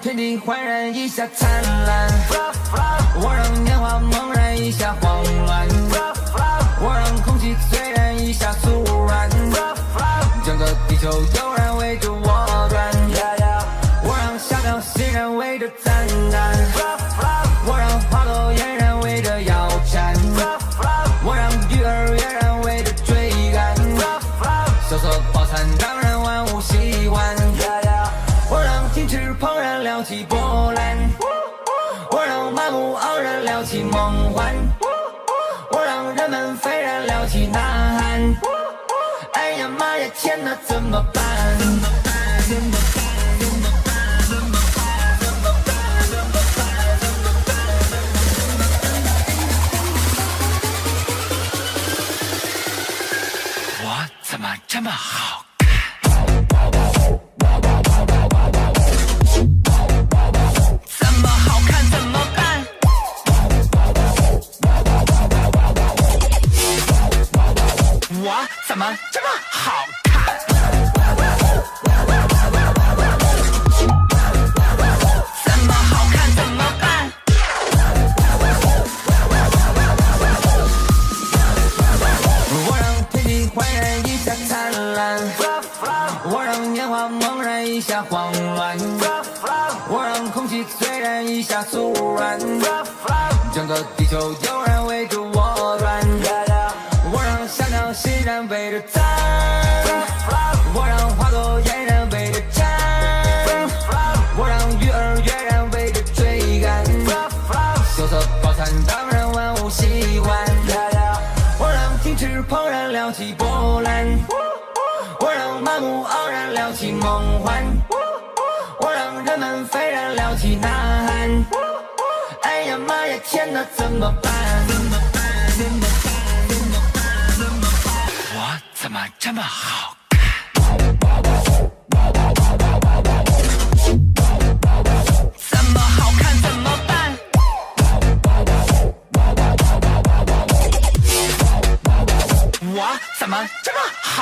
天地焕然一下灿烂，我让年华猛然一下慌乱，我让空气虽然一下酥软，整个地球悠然围着我转，我让小鸟欣然围着赞叹，我让花朵嫣然围着摇蝉，我让鱼儿跃然围着追赶，瑟瑟饱餐当然万物喜欢，我让天池怦然撩起波澜，我让满目盎然撩起梦幻，我让人们斐然撩起呐喊，哎呀妈呀天哪怎么办？我怎么这么好看？怎么好看怎么办？我怎么这么好看？怎么好看怎么办？我让天地焕然一下灿烂，我让年华猛然一下慌乱，我让空气虽然一下酥软，整个地球悠然围着我转，我让小鸟欣然围着赞，我让花朵嫣然围着绽，我让鱼儿跃然围着追赶，秀色饱餐当然万物喜欢，我让天池怦然撩起波澜，我让满目盎然撩起梦幻，我让人们斐然撩起呐喊，哎呀妈呀天哪怎么办？我怎么这么好看？怎么好看怎么办？我怎么这么好